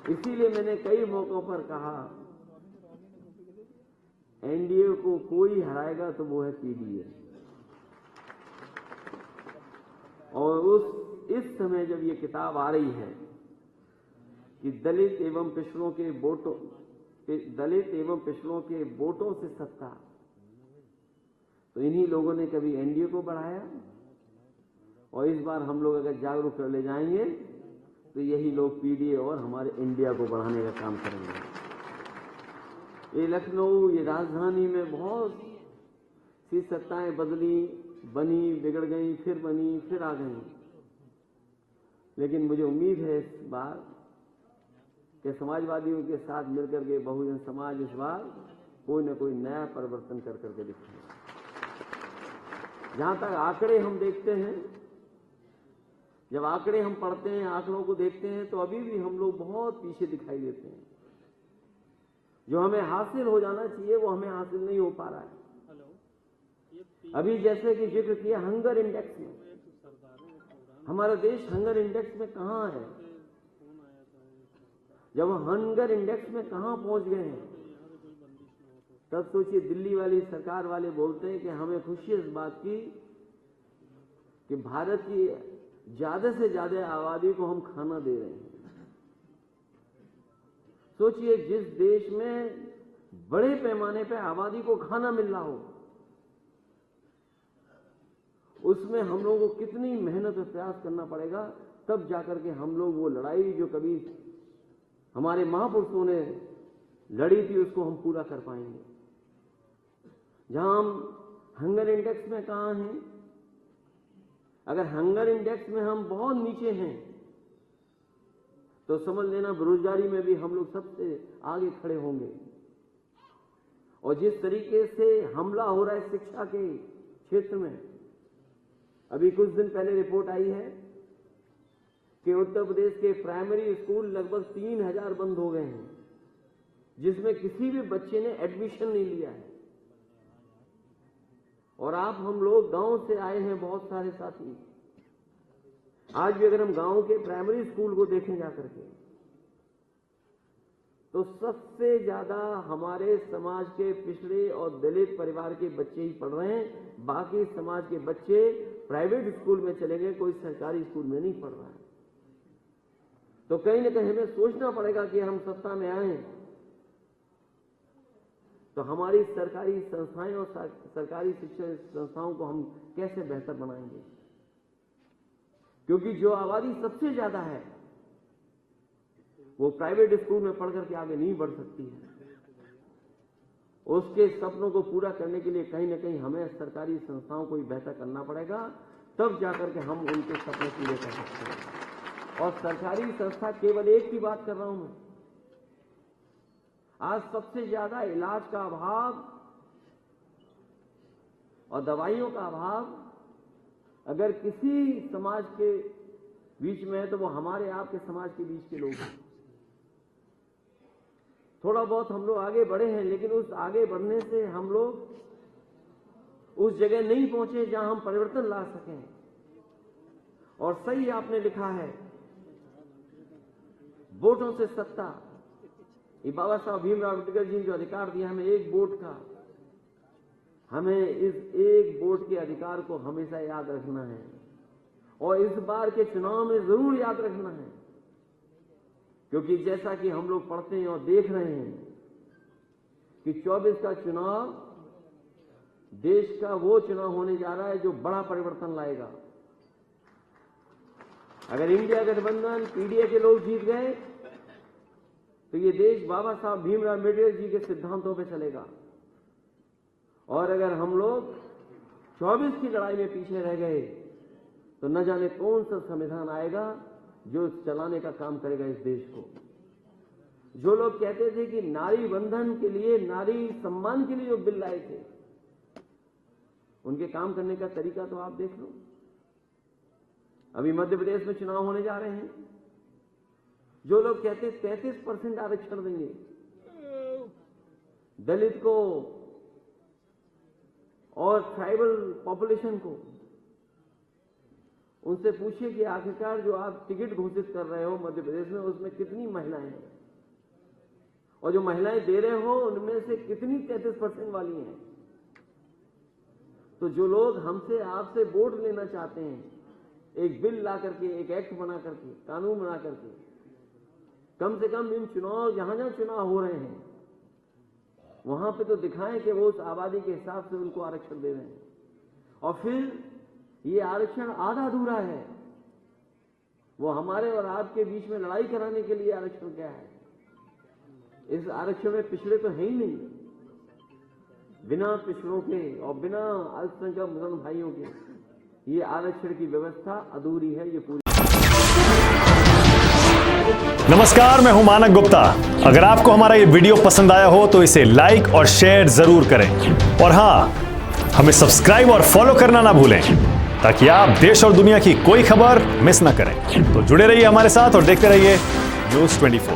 इसीलिए मैंने कई मौकों पर कहा, एनडीए को कोई हराएगा तो वो है पीडीए। और इस समय जब ये किताब आ रही है कि दलित एवं पिछड़ों के वोटों से सत्ता, तो इन्हीं लोगों ने कभी एनडीए को बढ़ाया, और इस बार हम लोग अगर जागरूक कर ले जाएंगे तो यही लोग पीडीए और हमारे इंडिया को बढ़ाने का काम करेंगे। ये लखनऊ, ये राजधानी में बहुत सी सत्ताएं बदली, बनी, बिगड़ गई, फिर बनी, फिर आ गई, लेकिन मुझे उम्मीद है इस बार कि समाजवादियों के साथ मिलकर के बहुजन समाज इस बार कोई न कोई नया परिवर्तन कर करके दिखाएगा। जहां तक आंकड़े हम देखते हैं, जब आंकड़े हम पढ़ते हैं, आंकड़ों को देखते हैं, तो अभी भी हम लोग बहुत पीछे दिखाई देते हैं। जो हमें हासिल हो जाना चाहिए वो हमें हासिल नहीं हो पा रहा है। अभी जैसे कि जिक्र किया हंगर इंडेक्स में, हमारा देश हंगर इंडेक्स में कहां है? जब हंगर इंडेक्स में कहां पहुंच गए हैं, तब सोचिए दिल्ली वाली सरकार वाले बोलते हैं कि हमें खुशी इस बात की कि भारत की ज्यादा से ज्यादा आबादी को हम खाना दे रहे हैं। सोचिए जिस देश में बड़े पैमाने पर आबादी को खाना मिल रहा हो, उसमें हम लोगों को कितनी मेहनत और प्रयास करना पड़ेगा, तब जाकर के हम लोग वो लड़ाई जो कभी हमारे महापुरुषों ने लड़ी थी उसको हम पूरा कर पाएंगे। जहां हम हंगर इंडेक्स में कहां हैं? अगर हंगर इंडेक्स में हम बहुत नीचे हैं तो समझ लेना बेरोजगारी में भी हम लोग सबसे आगे खड़े होंगे। और जिस तरीके से हमला हो रहा है शिक्षा के क्षेत्र में, अभी कुछ दिन पहले रिपोर्ट आई है कि उत्तर प्रदेश के प्राइमरी स्कूल लगभग 3000 बंद हो गए हैं, जिसमें किसी भी बच्चे ने एडमिशन नहीं लिया है। और हम लोग गांव से आए हैं, बहुत सारे साथी। आज भी अगर हम गांव के प्राइमरी स्कूल को देखें जाकर के, तो सबसे ज्यादा हमारे समाज के पिछड़े और दलित परिवार के बच्चे ही पढ़ रहे हैं। बाकी समाज के बच्चे प्राइवेट स्कूल में चले गए, कोई सरकारी स्कूल में नहीं पढ़ रहा है। तो कहीं न कहीं हमें सोचना पड़ेगा कि हम सत्ता में आए तो हमारी सरकारी संस्थाएं और सरकारी शिक्षण संस्थाओं को हम कैसे बेहतर बनाएंगे, क्योंकि जो आबादी सबसे ज्यादा है वो प्राइवेट स्कूल में पढ़कर के आगे नहीं बढ़ सकती है। उसके सपनों को पूरा करने के लिए कहीं न कहीं हमें सरकारी संस्थाओं को ही बेहतर करना पड़ेगा, तब जाकर के हम उनके सपने पूरे कर सकते हैं। और सरकारी संस्था केवल एक की बात कर रहा हूं मैं। आज सबसे ज्यादा इलाज का अभाव और दवाइयों का अभाव अगर किसी समाज के बीच में है तो वो हमारे आपके समाज के बीच के लोग हैं। थोड़ा बहुत हम लोग आगे बढ़े हैं, लेकिन उस आगे बढ़ने से हम लोग उस जगह नहीं पहुंचे जहां हम परिवर्तन ला सकें। और सही आपने लिखा है, वोटों से सत्ता। ये बाबा साहब भीमराव अम्बेडकर जी ने जो अधिकार दिया हमें एक वोट का, हमें इस एक वोट के अधिकार को हमेशा याद रखना है और इस बार के चुनाव में जरूर याद रखना है। क्योंकि जैसा कि हम लोग पढ़ते हैं और देख रहे हैं कि 24 का चुनाव देश का वो चुनाव होने जा रहा है जो बड़ा परिवर्तन लाएगा। अगर इंडिया गठबंधन पीडीए के लोग जीत गए तो ये देश बाबा साहब भीमराव अम्बेडकर जी के सिद्धांतों पे चलेगा। और अगर हम लोग 24 की लड़ाई में पीछे रह गए तो न जाने कौन सा संविधान आएगा जो चलाने का काम करेगा इस देश को। जो लोग कहते थे कि नारी बंधन के लिए, नारी सम्मान के लिए जो बिल लाए थे, उनके काम करने का तरीका तो आप देख लो। अभी मध्य प्रदेश में चुनाव होने जा रहे हैं। जो लोग कहते 33% आरक्षण देंगे दलित को और ट्राइबल पॉपुलेशन को, उनसे पूछिए कि आखिरकार जो आप टिकट घोषित कर रहे हो मध्य प्रदेश में, उसमें कितनी महिलाएं हैं, और जो महिलाएं दे रहे हो उनमें से कितनी 33% वाली हैं। तो जो लोग हमसे आपसे वोट लेना चाहते हैं, एक बिल ला करके, एक एक्ट बना करके, कानून बना करके, कम से कम इन चुनाव, जहां जहां चुनाव हो रहे हैं वहां पे तो दिखाएं कि वो उस आबादी के हिसाब से उनको आरक्षण दे रहे हैं। और फिर ये आरक्षण आधा अधूरा है, वो हमारे और आपके बीच में लड़ाई कराने के लिए आरक्षण क्या है। इस आरक्षण में पिछड़े तो है ही नहीं। बिना पिछड़ों के और बिना अल्पसंख्यक मुसलमान भाइयों के ये आरक्षण की व्यवस्था अधूरी है। ये पूरी। नमस्कार, मैं हूं मानक गुप्ता। अगर आपको हमारा ये वीडियो पसंद आया हो तो इसे लाइक और शेयर जरूर करें, और हां, हमें सब्सक्राइब और फॉलो करना ना भूलें ताकि आप देश और दुनिया की कोई खबर मिस ना करें। तो जुड़े रहिए हमारे साथ और देखते रहिए News 24।